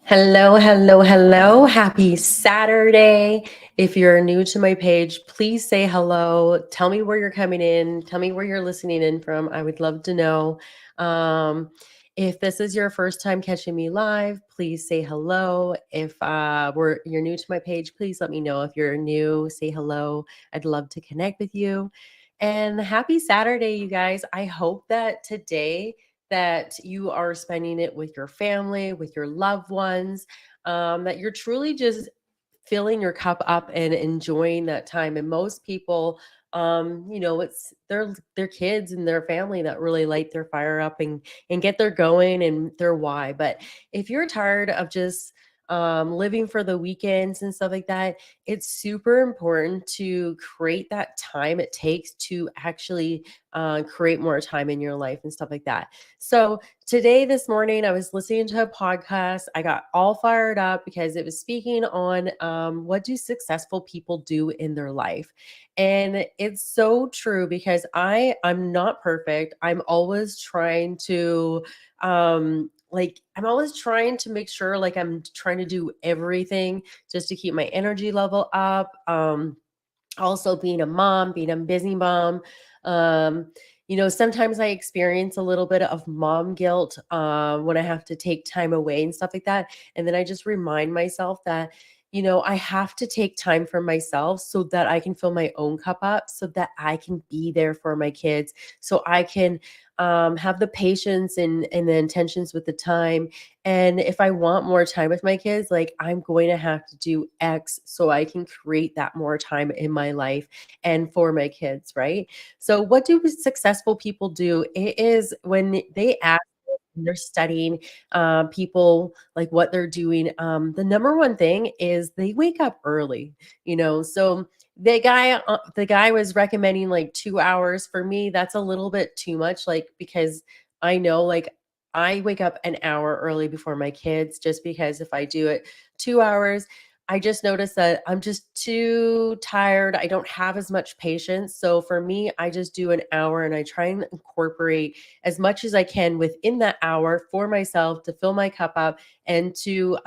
Hello, hello, hello. Happy Saturday. If you're new to my page, please say hello. Tell me where you're coming in. Tell me where you're listening in from. I would love to know. Um, if this is your first time catching me live, please say hello. If you're new to my page, please let me know. If you're new, say hello. I'd love to connect with you. And happy Saturday, you guys. I hope that today that you are spending it with your family, with your loved ones, that you're truly just filling your cup up and enjoying that time. And most people, it's their kids and their family that really light their fire up and get their going and their why. But if you're tired of just living for the weekends and stuff like that, it's super important to create that time it takes to actually create more time in your life and stuff like that. So today, this morning, I was listening to a podcast. I got all fired up because it was speaking on what do successful people do in their life. And it's so true because I'm not perfect. I'm always trying to I'm always trying to make sure like I'm trying to do everything just to keep my energy level up. Also being a mom, being a busy mom. Um, sometimes I experience a little bit of mom guilt when I have to take time away and stuff like that. And then I just remind myself that, I have to take time for myself so that I can fill my own cup up, so that I can be there for my kids, so I can have the patience and the intentions with the time. And if I want more time with my kids, like I'm going to have to do X so I can create that more time in my life and for my kids, right? So, what do successful people do? It is when they ask, when they're studying people like what they're doing. The number one thing is they wake up early, So the guy was recommending like 2 hours. For me, that's a little bit too much, like because I know like I wake up an hour early before my kids just because if I do it 2 hours, I just notice that I'm just too tired. I don't have as much patience. So for me, I just do an hour and I try and incorporate as much as I can within that hour for myself to fill my cup up and to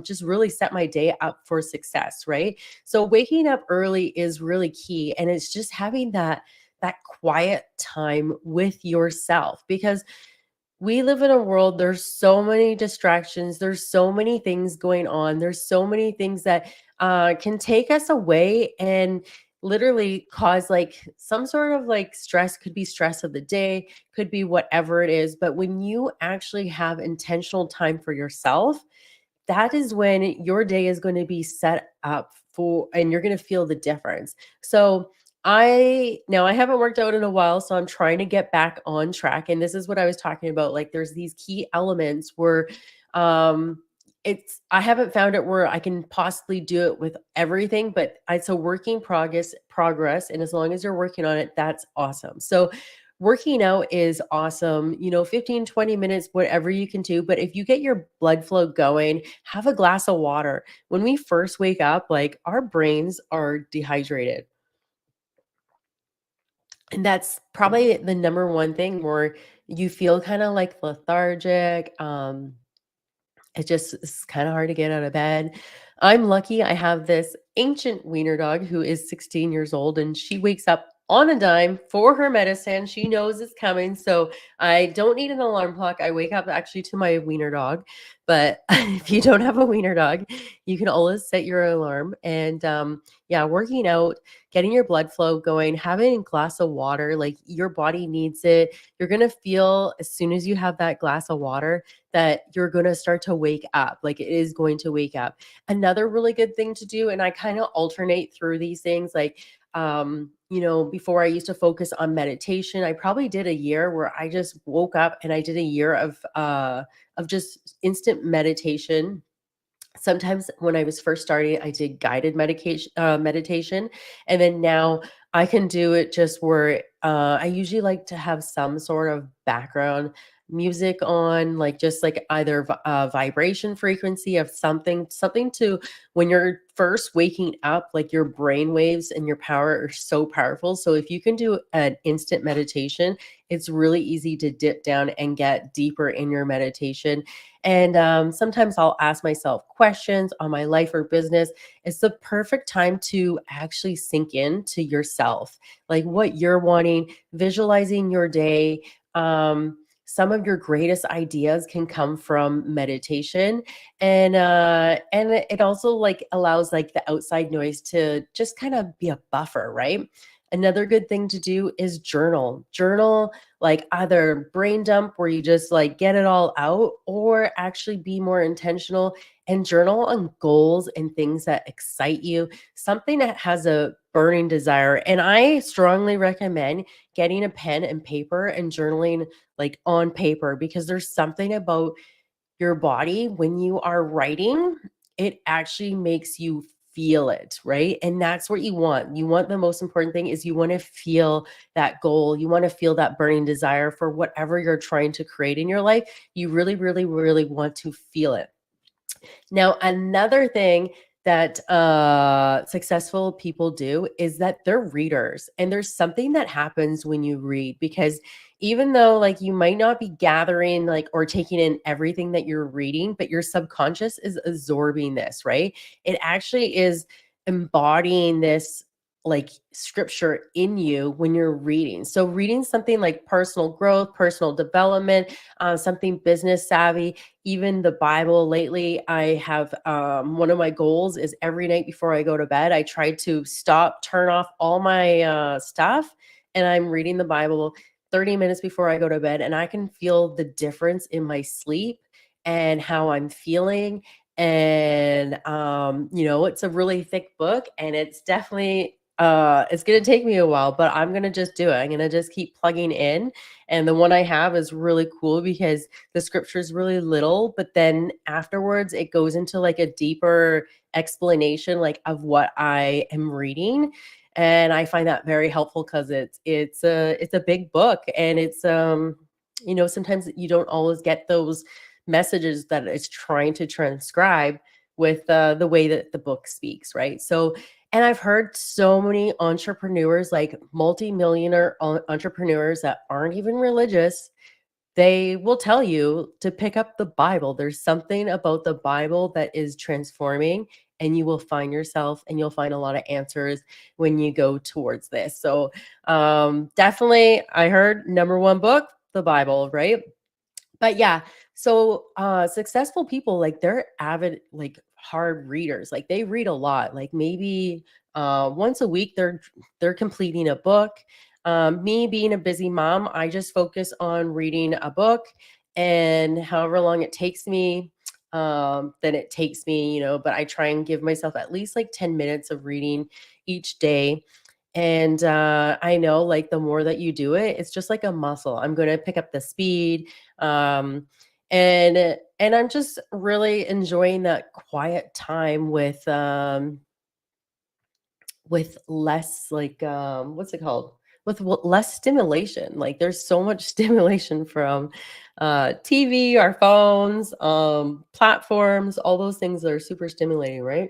just really set my day up for success, right? So waking up early is really key. And it's just having that quiet time with yourself because we live in a world, there's so many distractions, there's so many things going on, there's so many things that can take us away and literally cause like some sort of like stress. Could be stress of the day, could be whatever it is, but when you actually have intentional time for yourself, that is when your day is going to be set up for and you're going to feel the difference. So I haven't worked out in a while, so I'm trying to get back on track, and this is what I was talking about. Like there's these key elements where um I haven't found it where I can possibly do it with everything, but it's a working progress, and as long as you're working on it, that's awesome. So working out is awesome, 15, 20 minutes, whatever you can do. But if you get your blood flow going, have a glass of water. When we first wake up, like our brains are dehydrated. And that's probably the number one thing where you feel kind of like lethargic. It just is kind of hard to get out of bed. I'm lucky I have this ancient wiener dog who is 16 years old and she wakes up on a dime for her medicine. She knows it's coming. So I don't need an alarm clock. I wake up actually to my wiener dog. But if you don't have a wiener dog, you can always set your alarm. And yeah, working out, getting your blood flow going, having a glass of water, like your body needs it. You're going to feel as soon as you have that glass of water that you're going to start to wake up. Like it is going to wake up. Another really good thing to do, and I kind of alternate through these things, like, before I used to focus on meditation. I probably did a year where I just woke up and I did a year of just instant meditation. Sometimes when I was first starting, I did guided meditation, and then now I can do it just where I usually like to have some sort of background music on, like just like either a vibration frequency of something to when you're first waking up, like your brain waves and your power are so powerful. So if you can do an instant meditation, it's really easy to dip down and get deeper in your meditation. And sometimes I'll ask myself questions on my life or business. It's the perfect time to actually sink in to yourself, like what you're wanting, visualizing your day. Some of your greatest ideas can come from meditation, and it also like allows like the outside noise to just kind of be a buffer, right? Another good thing to do is journal, like either brain dump where you just like get it all out, or actually be more intentional and journal on goals and things that excite you, something that has a burning desire. And I strongly recommend getting a pen and paper and journaling like on paper, because there's something about your body when you are writing, it actually makes you feel it, right? And that's what you want. You want, the most important thing is you want to feel that goal. You want to feel that burning desire for whatever you're trying to create in your life. You really, really, really want to feel it. Now, another thing that successful people do is that they're readers. And there's something that happens when you read, because even though like you might not be gathering like or taking in everything that you're reading, but your subconscious is absorbing this, right? It actually is embodying this like scripture in you when you're reading. So reading something like personal growth, personal development, something business savvy, even the Bible. Lately, I have one of my goals is every night before I go to bed, I try to stop, turn off all my stuff, and I'm reading the Bible 30 minutes before I go to bed, and I can feel the difference in my sleep and how I'm feeling. And it's a really thick book, and it's definitely it's gonna take me a while, but I'm gonna just do it. I'm gonna just keep plugging in. And the one I have is really cool because the scripture is really little, but then afterwards it goes into like a deeper explanation like of what I am reading. And I find that very helpful because it's a big book, and it's sometimes you don't always get those messages that it's trying to transcribe with the way that the book speaks, right? So, and I've heard so many entrepreneurs, like multi-millionaire entrepreneurs that aren't even religious, they will tell you to pick up the Bible. There's something about the Bible that is transforming, and you will find yourself and you'll find a lot of answers when you go towards this. So, definitely, I heard number one book, the Bible, right? But yeah, so successful people, like they're avid, like hard readers. Like they read a lot. Like maybe once a week they're completing a book. Me being a busy mom, I just focus on reading a book, and however long it takes me, then it takes me, but I try and give myself at least like 10 minutes of reading each day. And I know like the more that you do it, it's just like a muscle. I'm going to pick up the speed. um and I'm just really enjoying that quiet time with less like what's it called, with less stimulation. Like there's so much stimulation from TV, our phones, platforms, all those things that are super stimulating, right?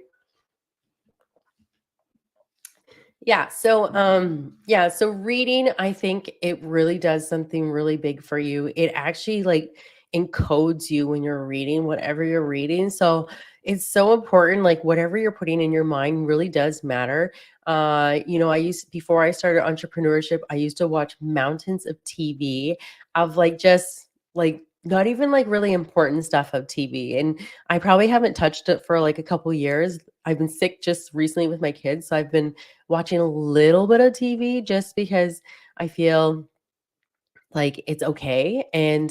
So reading, I think it really does something really big for you. It actually like encodes you when you're reading whatever you're reading. So it's so important, like whatever you're putting in your mind really does matter. I used, before I started entrepreneurship, I used to watch mountains of TV of like just like not even like really important stuff of TV. And I probably haven't touched it for like a couple years. I've been sick just recently with my kids, so I've been watching a little bit of TV just because I feel like it's okay. And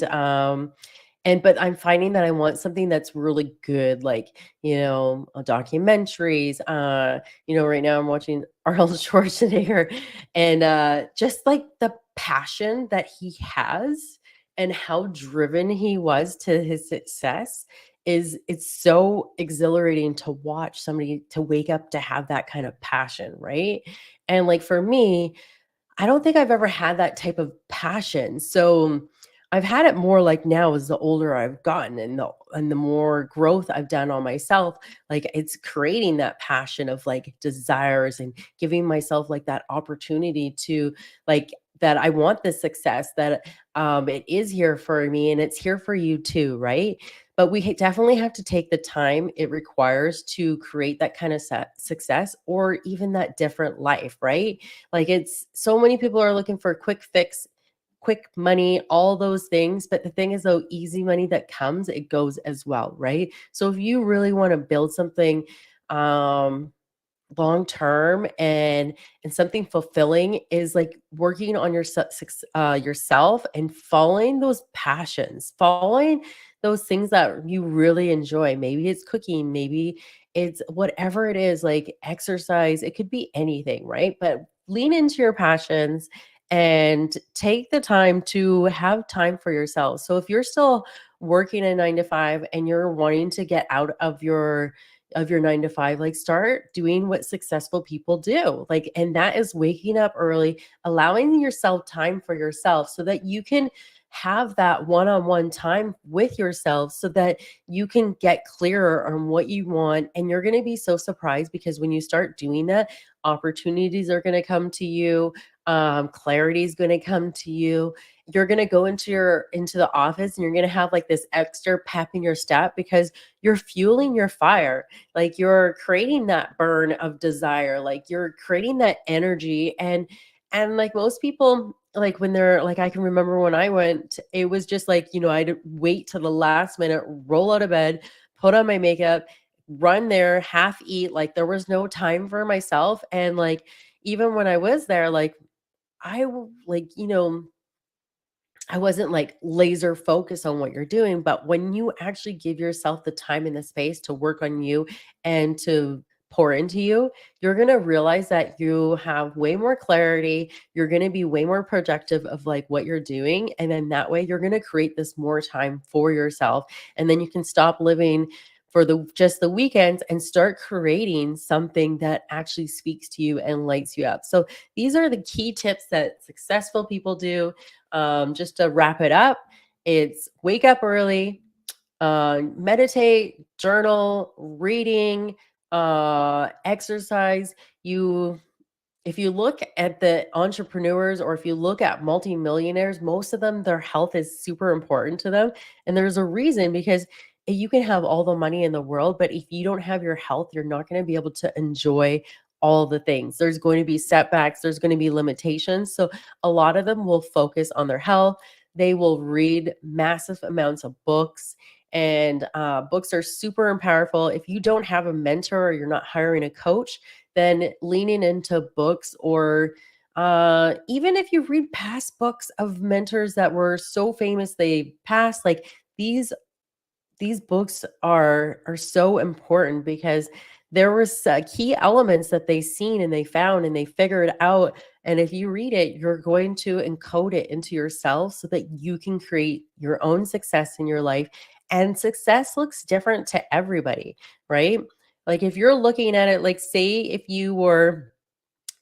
but I'm finding that I want something that's really good, like, documentaries. Right now I'm watching Arnold Schwarzenegger, and just like the passion that he has and how driven he was to his success, is it's so exhilarating to watch somebody to wake up to have that kind of passion, right? And like for me, I don't think I've ever had that type of passion. So I've had it more like now as the older I've gotten and the more growth I've done on myself, like it's creating that passion of like desires and giving myself like that opportunity to like that I want this success that it is here for me and it's here for you too, right? But we definitely have to take the time it requires to create that kind of success or even that different life, right? Like it's so many people are looking for a quick fix, quick money, all those things. But the thing is, though, easy money that comes, it goes as well, right? So if you really want to build something um, long term and something fulfilling, is like working on yourself and following those passions, following those things that you really enjoy. Maybe it's cooking, maybe it's whatever it is, like exercise, it could be anything, right? But lean into your passions and take the time to have time for yourself. So if you're still working a 9 to 5 and you're wanting to get out of your 9 to 5, like start doing what successful people do. Like, and that is waking up early, allowing yourself time for yourself so that you can have that one on one time with yourself so that you can get clearer on what you want. And you're going to be so surprised because when you start doing that, opportunities are going to come to you. Clarity is going to come to you. You're going to go into the office and you're going to have like this extra pep in your step because you're fueling your fire, like you're creating that burn of desire, like you're creating that energy. And like most people, like when they're like, I can remember when I went, it was just like, I'd wait till the last minute, roll out of bed, put on my makeup, run there, half eat, like there was no time for myself. And like even when I was there, like like I wasn't like laser focused on what you're doing, but when you actually give yourself the time and the space to work on you and to pour into you, you're going to realize that you have way more clarity. You're going to be way more productive of like what you're doing. And then that way you're going to create this more time for yourself. And then you can stop living for the just the weekends and start creating something that actually speaks to you and lights you up. So these are the key tips that successful people do. Just to wrap it up, it's wake up early, meditate, journal, reading, exercise. You If you look at the entrepreneurs or if you look at multimillionaires, most of them, their health is super important to them. And there's a reason because you can have all the money in the world, but if you don't have your health, you're not going to be able to enjoy all the things. There's going to be setbacks, there's going to be limitations. So a lot of them will focus on their health. They will read massive amounts of books. And books are super powerful. If you don't have a mentor or you're not hiring a coach, then leaning into books or even if you read past books of mentors that were so famous they passed, like these books are so important because there was key elements that they seen and they found and they figured out. And if you read it, you're going to encode it into yourself so that you can create your own success in your life. And success looks different to everybody, right? Like if you're looking at it, like say if you were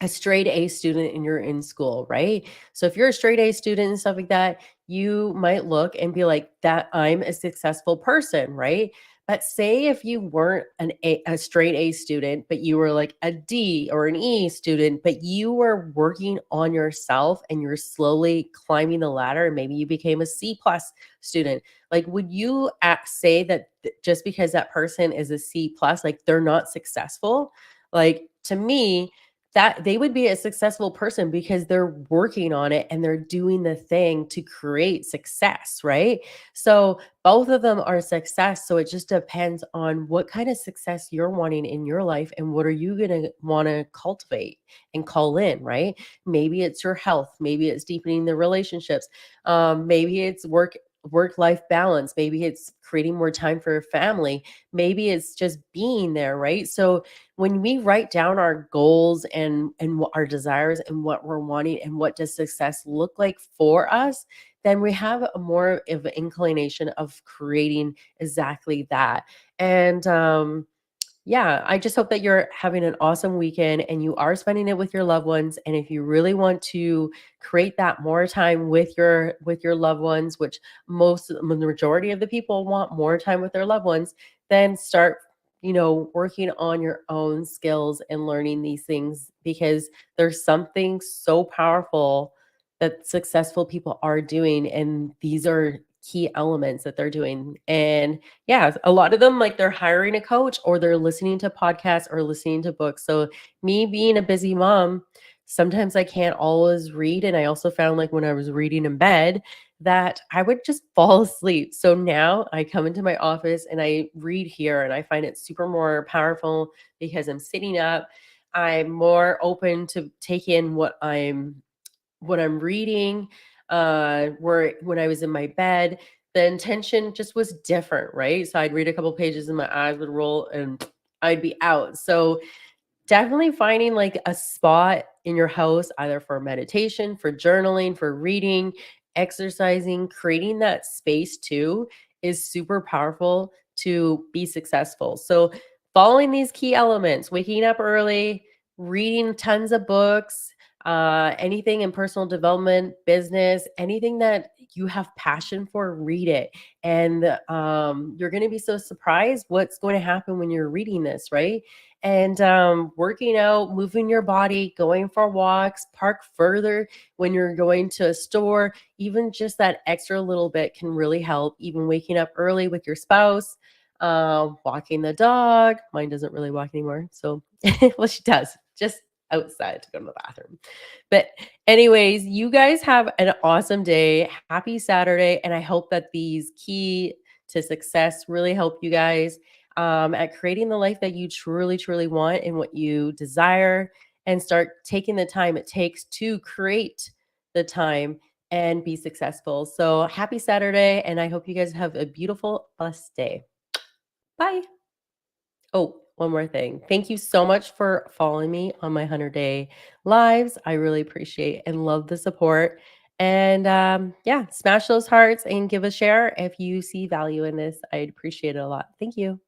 a straight A student and you're in school, right? So if you're a straight A student and stuff like that, you might look and be like, that I'm a successful person, right? But say if you weren't a straight A student, but you were like a D or an E student, but you were working on yourself and you're slowly climbing the ladder, and maybe you became a C plus student. Like, would you say that just because that person is a C plus, like they're not successful? Like to me, that they would be a successful person because they're working on it and they're doing the thing to create success, right? So both of them are success. So it just depends on what kind of success you're wanting in your life and what are you going to want to cultivate and call in, right? Maybe it's your health, maybe it's deepening the relationships, maybe it's work life balance, maybe it's creating more time for your family, maybe it's just being there, right? So when we write down our goals and what our desires and what we're wanting and what does success look like for us, then we have a more of an inclination of creating exactly that. And Yeah, I just hope that you're having an awesome weekend and you are spending it with your loved ones. And if you really want to create that more time with your loved ones, which the majority of the people want more time with their loved ones, then start, working on your own skills and learning these things because there's something so powerful that successful people are doing. And these are key elements that they're doing. And yeah, a lot of them, like, they're hiring a coach or they're listening to podcasts or listening to books. So, me being a busy mom, sometimes I can't always read, and I also found, like, when I was reading in bed, that I would just fall asleep. So now I come into my office and I read here, and I find it super more powerful because I'm sitting up. I'm more open to take in what I'm reading, where when I was in my bed, the intention just was different, right? So I'd read a couple pages and my eyes would roll and I'd be out. So definitely finding like a spot in your house, either for meditation, for journaling, for reading, exercising, creating that space too is super powerful to be successful. So, following these key elements, waking up early, reading tons of books, anything in personal development, business, anything that you have passion for, read it. And you're going to be so surprised what's going to happen when you're reading this, right? And working out, moving your body, going for walks, park further when you're going to a store, even just that extra little bit can really help. Even waking up early with your spouse, walking the dog. Mine doesn't really walk anymore. So, well, she does just outside to go to the bathroom. But, anyways, you guys have an awesome day. Happy Saturday. And I hope that these key to success really help you guys at creating the life that you truly, truly want and what you desire, and start taking the time it takes to create the time and be successful. So happy Saturday. And I hope you guys have a beautiful, blessed day. Bye. Oh, one more thing. Thank you so much for following me on my 100-day lives. I really appreciate and love the support. And yeah, smash those hearts and give a share if you see value in this. I'd appreciate it a lot. Thank you.